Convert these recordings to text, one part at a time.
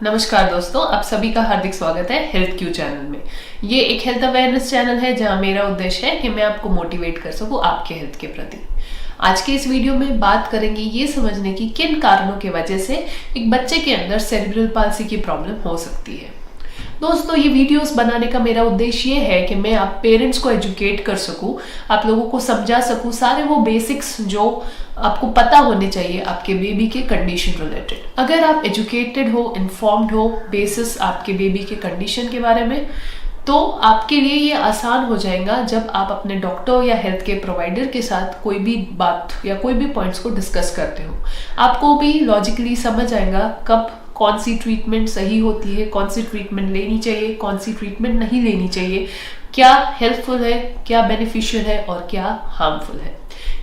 नमस्कार दोस्तों, आप सभी का हार्दिक स्वागत है हेल्थ क्यू चैनल में। ये एक हेल्थ अवेयरनेस चैनल है जहां मेरा उद्देश्य है कि मैं आपको मोटिवेट कर सकूं आपके हेल्थ के प्रति। आज के इस वीडियो में बात करेंगे ये समझने की किन कारणों की वजह से एक बच्चे के अंदर सेरेब्रल पाल्सी की प्रॉब्लम हो सकती है। दोस्तों, ये वीडियोस बनाने का मेरा उद्देश्य ये है कि मैं आप पेरेंट्स को एजुकेट कर सकूं, आप लोगों को समझा सकूं सारे वो बेसिक्स जो आपको पता होने चाहिए आपके बेबी के कंडीशन रिलेटेड। अगर आप एजुकेटेड हो, इन्फॉर्म्ड हो बेसिस आपके बेबी के कंडीशन के बारे में, तो आपके लिए ये आसान हो जाएगा जब आप अपने डॉक्टर या हेल्थ के प्रोवाइडर के साथ कोई भी बात या कोई भी पॉइंट्स को डिस्कस करते हो। आपको भी लॉजिकली समझ आएगा कब कौन सी ट्रीटमेंट सही होती है, कौन सी ट्रीटमेंट लेनी चाहिए, कौन सी ट्रीटमेंट नहीं लेनी चाहिए, क्या हेल्पफुल है, क्या बेनिफिशियल है और क्या हार्मफुल है।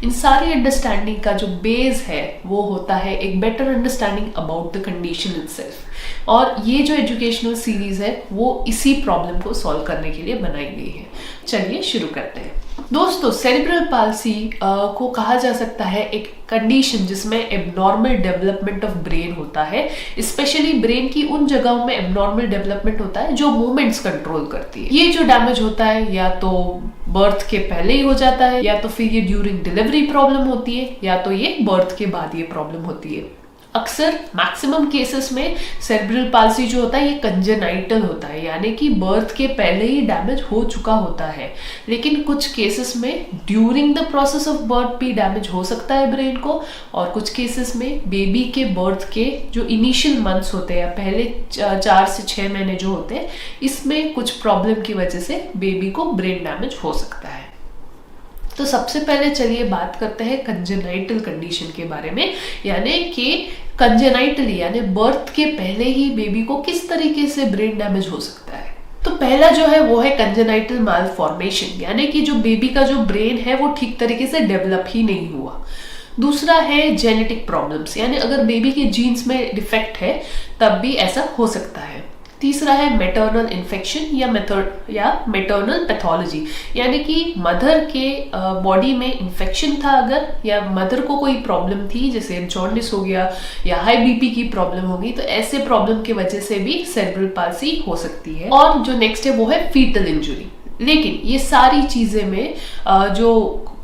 इन सारी अंडरस्टैंडिंग का जो बेस है वो होता है एक better understanding about the condition itself. और ये जो एजुकेशनल सीरीज है वो इसी प्रॉब्लम को सॉल्व करने के लिए बनाई गई है। चलिए शुरू करते हैं। दोस्तों, सेरेब्रल पाल्सी को कहा जा सकता है एक कंडीशन जिसमें एबनॉर्मल डेवलपमेंट ऑफ ब्रेन होता है। स्पेशली ब्रेन की उन जगहों में एबनॉर्मल डेवलपमेंट होता है जो मूवमेंट्स कंट्रोल करती है। ये जो डैमेज होता है या तो बर्थ के पहले ही हो जाता है, या तो फिर ये ड्यूरिंग डिलीवरी प्रॉब्लम होती है, या तो ये बर्थ के बाद ये प्रॉब्लम होती है। अक्सर मैक्सिमम केसेस में सेरेब्रल पाल्सी जो होता है ये कंजेनाइटल होता है, यानी कि बर्थ के पहले ही डैमेज हो चुका होता है। लेकिन कुछ केसेस में during the process of birth भी डैमेज हो सकता है ब्रेन को, और कुछ केसेस में बेबी के बर्थ के जो इनिशियल मंथ्स होते हैं, पहले 4 से 6 महीने जो होते हैं, इसमें कुछ प्रॉब्लम की वजह से बेबी को ब्रेन डैमेज हो सकता है। तो सबसे पहले चलिए बात करते हैं कंजेनाइटल कंडीशन के बारे में, यानी कि कंजेनाइटली यानी बर्थ के पहले ही बेबी को किस तरीके से ब्रेन डैमेज हो सकता है। तो पहला जो है वो है कंजेनाइटल मालफॉर्मेशन, यानी कि जो बेबी का जो ब्रेन है वो ठीक तरीके से डेवलप ही नहीं हुआ। दूसरा है जेनेटिक प्रॉब्लम्स, यानी अगर बेबी के जीन्स में डिफेक्ट है तब भी ऐसा हो सकता है। तीसरा है मैटरनल इन्फेक्शन या मैटरनल पैथोलॉजी, यानी कि मदर के बॉडी में इन्फेक्शन था अगर, या मदर को कोई प्रॉब्लम थी जैसे जॉन्डिस हो गया या हाई बीपी की प्रॉब्लम होगी, तो ऐसे प्रॉब्लम की वजह से भी सेरेब्रल पाल्सी हो सकती है। और जो नेक्स्ट है वो है फीटल इंजुरी। लेकिन ये सारी चीजें में जो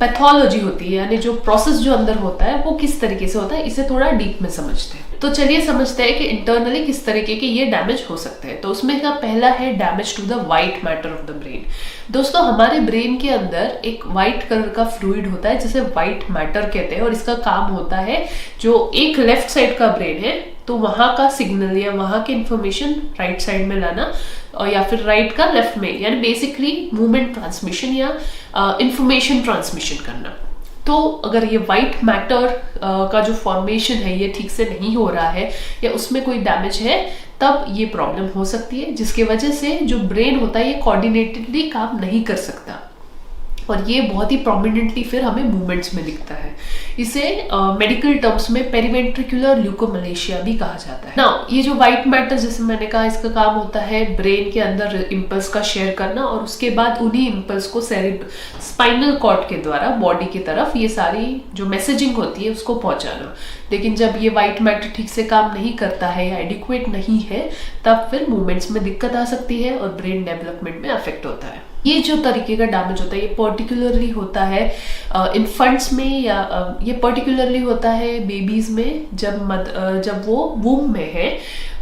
पैथोलॉजी होती है, यानी जो प्रोसेस जो अंदर होता है वो किस तरीके से होता है, इसे थोड़ा डीप में समझते हैं। तो चलिए समझते हैं कि इंटरनली किस तरीके के ये डैमेज हो सकते हैं। तो उसमें का पहला है damage to the white matter of the brain. दोस्तों, हमारे ब्रेन के अंदर एक व्हाइट कलर का फ्लूइड होता है जिसे व्हाइट मैटर कहते हैं, और इसका काम होता है जो एक लेफ्ट साइड का ब्रेन है तो वहां का सिग्नल या वहां की इंफॉर्मेशन राइट साइड में लाना, और या फिर राइट का लेफ्ट में, यानी बेसिकली मूवमेंट ट्रांसमिशन या इंफॉर्मेशन ट्रांसमिशन करना। तो अगर ये व्हाइट मैटर का जो फॉर्मेशन है ये ठीक से नहीं हो रहा है या उसमें कोई डैमेज है, तब ये प्रॉब्लम हो सकती है, जिसकी वजह से जो ब्रेन होता है ये कोऑर्डिनेटेडली काम नहीं कर सकता, और ये बहुत ही प्रोमिनेंटली फिर हमें मूवमेंट्स में दिखता है। इसे मेडिकल टर्म्स में पेरीवेंट्रिकुलर ल्यूकोमलेशिया भी कहा जाता है। नाउ ये जो व्हाइट मैटर, जैसे मैंने कहा, इसका काम होता है ब्रेन के अंदर इम्पल्स का शेयर करना, और उसके बाद उन्हीं इम्पल्स को स्पाइनल कॉर्ड के द्वारा बॉडी की तरफ ये सारी जो मैसेजिंग होती है उसको पहुंचाना। लेकिन जब ये व्हाइट मैटर ठीक से काम नहीं करता है या एडिक्वेट नहीं है, तब फिर मूवमेंट्स में दिक्कत आ सकती है और ब्रेन डेवलपमेंट में अफेक्ट होता है। ये जो तरीके का डैमेज होता है ये पर्टिकुलरली होता है इन्फेंट्स में, या ये पर्टिकुलरली होता है बेबीज में जब वो वूम में है,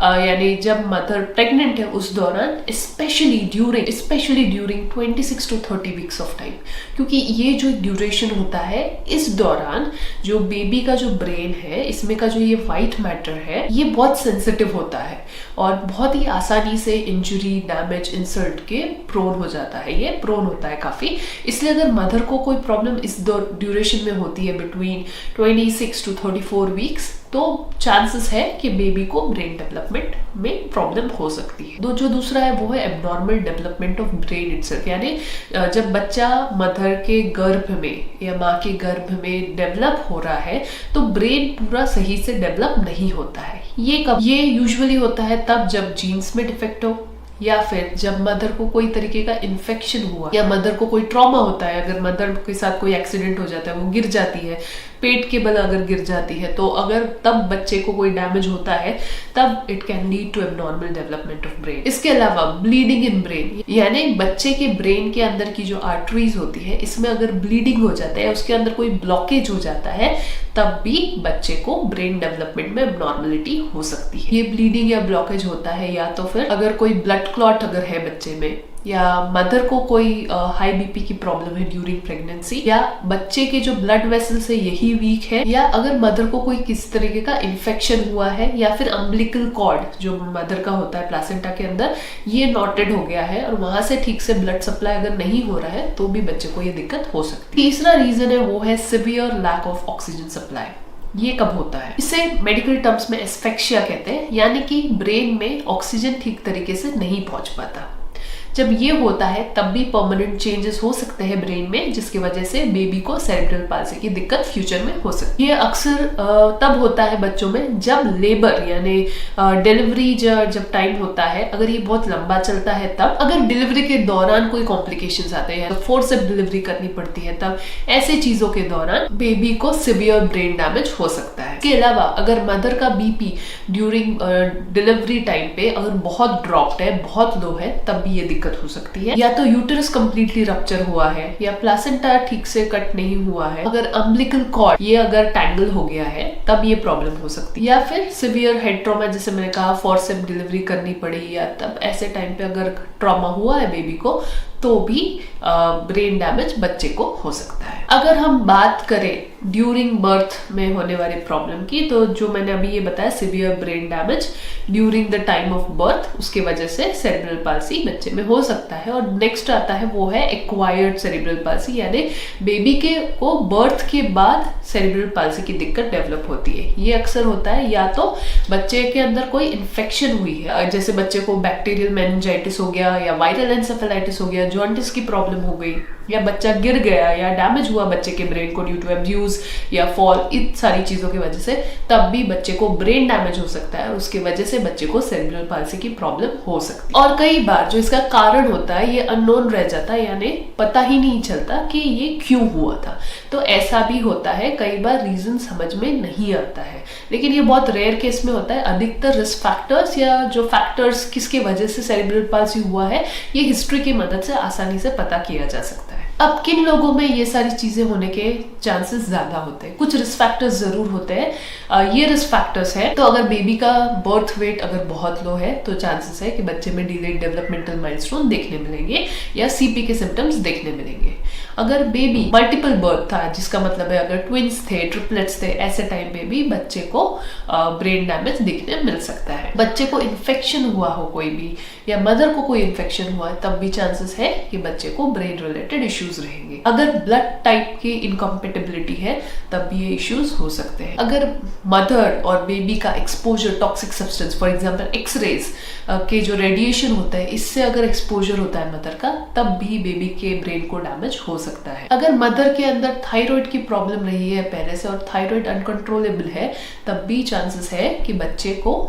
यानी जब मदर प्रेग्नेंट है उस दौरान, specially during 26 to 30 weeks of time, क्योंकि ये जो ड्यूरेशन होता है इस दौरान जो बेबी का जो ब्रेन है इसमें का जो ये व्हाइट मैटर है ये बहुत सेंसिटिव होता है और बहुत ही आसानी से इंजुरी, डैमेज, इंसल्ट के प्रोन हो जाता है। ये प्रोन होता है काफी, इसलिए अगर मदर को कोई प्रॉब्लम इस ड्यूरेशन में होती है बिटवीन 26 to 34 वीक्स, तो चांसेस है कि बेबी को ब्रेन डेवलपमेंट में प्रॉब्लम हो सकती है। जो दूसरा है वो है abnormal development of brain itself, यानी जब बच्चा मदर के गर्भ में या माँ के गर्भ में डेवलप हो रहा है तो ब्रेन पूरा सही से डेवलप नहीं होता है। ये यूजुअली होता है तब जब जीन्स में डिफेक्ट हो, या फिर जब मदर को कोई तरीके का इन्फेक्शन हुआ, या मदर को कोई ट्रॉमा होता है, अगर मदर के साथ कोई एक्सीडेंट हो जाता है, वो गिर जाती है, पेट के बल अगर गिर जाती है, तो अगर तब बच्चे को कोई डैमेज होता है तब it can lead to abnormal development of brain. इसके अलावा ब्लीडिंग इन ब्रेन, यानी बच्चे के ब्रेन के अंदर की जो आर्टरीज होती है इसमें अगर ब्लीडिंग हो जाता है, उसके अंदर कोई ब्लॉकेज हो जाता है, तब भी बच्चे को ब्रेन डेवलपमेंट में एबनॉर्मलिटी हो सकती है। ये ब्लीडिंग या ब्लॉकेज होता है या तो फिर अगर कोई ब्लड क्लॉट अगर है बच्चे में, या मदर को कोई हाई बीपी की प्रॉब्लम है ड्यूरिंग प्रेगनेंसी, या बच्चे के जो ब्लड वेसल्स है यही वीक है, या अगर मदर को कोई किसी तरीके का इन्फेक्शन हुआ है, या फिर अम्बिलिकल कॉर्ड जो मदर का होता है प्लासेंटा के अंदर ये नॉटेड हो गया है और वहां से ठीक से ब्लड सप्लाई अगर नहीं हो रहा है तो भी बच्चे को ये दिक्कत हो सकती है। तीसरा रीजन है वो है severe lack of oxygen supply. ये कब होता है? इसे मेडिकल टर्म्स में एस्फेक्सिया कहते हैं, यानी कि ब्रेन में ऑक्सीजन ठीक तरीके से नहीं पहुंच पाता। जब ये होता है तब भी परमानेंट चेंजेस हो सकते हैं ब्रेन में, जिसकी वजह से बेबी को सेरेब्रल पाल्सी की दिक्कत फ्यूचर में हो सकती है। ये अक्सर तब होता है बच्चों में जब लेबर यानी डिलीवरी जब टाइम होता है, अगर ये बहुत लंबा चलता है तब, अगर डिलीवरी के दौरान कोई कॉम्प्लिकेशंस आते हैं, तो फोर्सेप डिलीवरी करनी पड़ती है, तब ऐसे चीजों के दौरान बेबी को सिवियर ब्रेन डैमेज हो सकता है। इसके अलावा अगर मदर का बीपी ड्यूरिंग डिलीवरी टाइम पे अगर बहुत ड्रॉप्ड है, बहुत लो है, तब भी ये दिक्कत हो सकती है। या तो यूटेरस कंप्लीटली रप्चर हुआ है, या प्लासेंटा ठीक से कट नहीं हुआ है, अगर अम्बिलिकल कॉर्ड ये अगर टैंगल हो गया है तब ये प्रॉब्लम हो सकती है। या फिर सिवियर हेड ट्रॉमा, जैसे मैंने कहा फोर्सेप डिलीवरी करनी पड़ी, या तब ऐसे टाइम पे अगर ट्रॉमा हुआ है बेबी को तो भी ब्रेन डैमेज बच्चे को हो सकता है। अगर हम बात करें ड्यूरिंग बर्थ में होने वाली प्रॉब्लम की, तो जो मैंने अभी ये बताया severe brain damage during the time of birth, उसके वजह से सेरेब्रल पाल्सी बच्चे में हो सकता है। और नेक्स्ट आता है वो है एक्वायर्ड सेरेब्रल पाल्सी, यानी बेबी के को बर्थ के बाद सेरेब्रल पाल्सी की दिक्कत डेवलप होती है। ये अक्सर होता है या तो बच्चे के अंदर कोई इन्फेक्शन हुई है, जैसे बच्चे को बैक्टीरियल मेनिंजाइटिस हो गया, या वायरल एंसेफेलाइटिस हो गया, जॉन्डिस की प्रॉब्लम हो गई, या बच्चा गिर गया या डैमेज हुआ बच्चे के ब्रेन को ड्यू टू एब्यूज या फॉल, इन सारी चीजों की वजह से तब भी बच्चे को ब्रेन डैमेज हो सकता है, और उसकी वजह से बच्चे को सेरेब्रल पाल्सी की प्रॉब्लम हो सकती है। और कई बार जो इसका कारण होता है ये अननोन रह जाता है, यानी पता ही नहीं चलता कि ये क्यों हुआ था। तो ऐसा भी होता है, कई बार रीजन समझ में नहीं आता है, लेकिन ये बहुत रेयर केस में होता है। अधिकतर रिस्क फैक्टर्स या जो फैक्टर्स किसके वजह से सेरेब्रल पाल्सी हुआ है, ये हिस्ट्री की मदद से आसानी से पता किया जा सकता है। अब किन लोगों में ये सारी चीजें होने के चांसेस ज्यादा होते हैं? कुछ रिस्क फैक्टर्स जरूर होते हैं। ये रिस्क फैक्टर्स है, तो अगर बेबी का बर्थ वेट अगर बहुत लो है तो चांसेस है कि बच्चे में डिलेड डेवलपमेंटल माइलस्टोन देखने मिलेंगे या सीपी के सिम्टम्स देखने मिलेंगे। अगर बेबी मल्टीपल बर्थ था, जिसका मतलब है अगर ट्विंस थे, ट्रिपलेट्स थे, ऐसे टाइम पे भी बच्चे को ब्रेन डैमेज देखने मिल सकता है। बच्चे को इन्फेक्शन हुआ हो कोई भी, या मदर को कोई इन्फेक्शन हुआ है, तब भी चांसेस है कि बच्चे को ब्रेन रिलेटेड इश्यूज रहेंगे। अगर ब्लड टाइप की इनकम्पेटेबिलिटी है तब भी ये इश्यूज हो सकते हैं। अगर मदर और बेबी का exposure toxic substance, for example X-rays के जो रेडिएशन होता है, इससे अगर एक्सपोजर होता है मदर का, तब भी बेबी के ब्रेन को डैमेज हो सकता है। अगर मदर के अंदर थायराइड की प्रॉब्लम रही है पहले से और थायराइड अनकंट्रोलेबल है, तब भी चांसेस है कि बच्चे को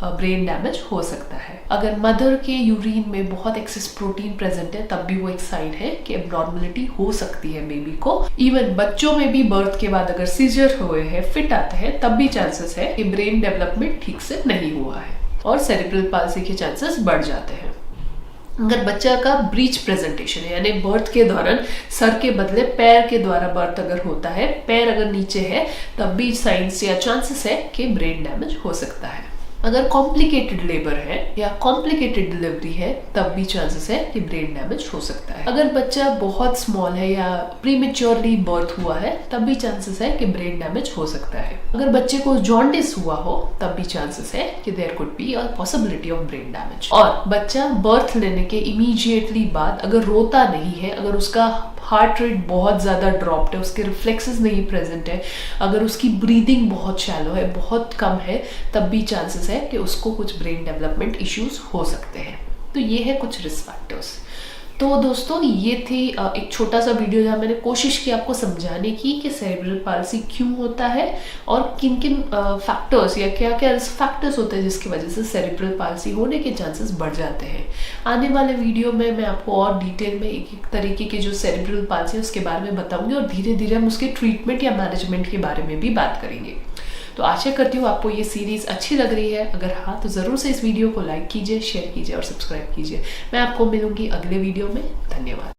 ब्रेन डैमेज हो सकता है। अगर मदर के यूरिन में बहुत एक्सेस प्रोटीन प्रेजेंट है, तब भी वो एक साइन है कि एब्नॉर्मलिटी हो सकती है बेबी को। इवन बच्चों में भी बर्थ के बाद अगर सीजर हुए हैं, फिट आते हैं, तब भी चांसेस है कि ब्रेन डेवलपमेंट ठीक से नहीं हुआ है और सेरेब्रल पाल्सी के चांसेस बढ़ जाते हैं। अगर बच्चा का ब्रीच प्रेजेंटेशन है, यानी बर्थ के दौरान सर के बदले पैर के द्वारा बर्थ अगर होता है, पैर अगर नीचे है, तब भी साइंस या चांसेस है कि ब्रेन डैमेज हो सकता है। अगर कॉम्प्लिकेटेड लेबर है या कॉम्प्लिकेटेड डिलीवरी है, तब भी चांसेस है कि ब्रेन डैमेज हो सकता है। अगर बच्चा बहुत स्मॉल है या प्रीमेच्योरली बर्थ हुआ है, तब भी चांसेस है कि ब्रेन डैमेज हो सकता है। अगर बच्चे को जॉन्डिस हुआ हो, तब भी चांसेस है कि there could be a possibility of brain damage. और बच्चा बर्थ लेने के इमीडिएटली बाद अगर रोता नहीं है, अगर उसका हार्ट रेट बहुत ज्यादा ड्रॉप्ड है, उसके रिफ्लेक्सेस नहीं प्रेजेंट है, अगर उसकी ब्रीदिंग बहुत शैलो है, बहुत कम है, तब भी चांसेस है कि उसको कुछ ब्रेन डेवलपमेंट इश्यूज हो सकते हैं। तो ये है कुछ रिस्क फैक्टर्स। तो दोस्तों ये थी एक छोटा सा वीडियो जहाँ मैंने कोशिश की आपको समझाने की कि सेरेब्रल पाल्सी क्यों होता है और किन किन फैक्टर्स या क्या क्या फैक्टर्स होते हैं जिसकी वजह से सेरेब्रल पाल्सी होने के चांसेस बढ़ जाते हैं। आने वाले वीडियो में मैं आपको और डिटेल में एक एक तरीके के जो सेरेब्रल पाल्सी है उसके बारे में बताऊंगी और धीरे धीरे हम उसके ट्रीटमेंट या मैनेजमेंट के बारे में भी बात करेंगे। तो आशा करती हूँ आपको ये सीरीज़ अच्छी लग रही है। अगर हाँ तो ज़रूर से इस वीडियो को लाइक कीजिए, शेयर कीजिए और सब्सक्राइब कीजिए। मैं आपको मिलूंगी अगले वीडियो में। धन्यवाद।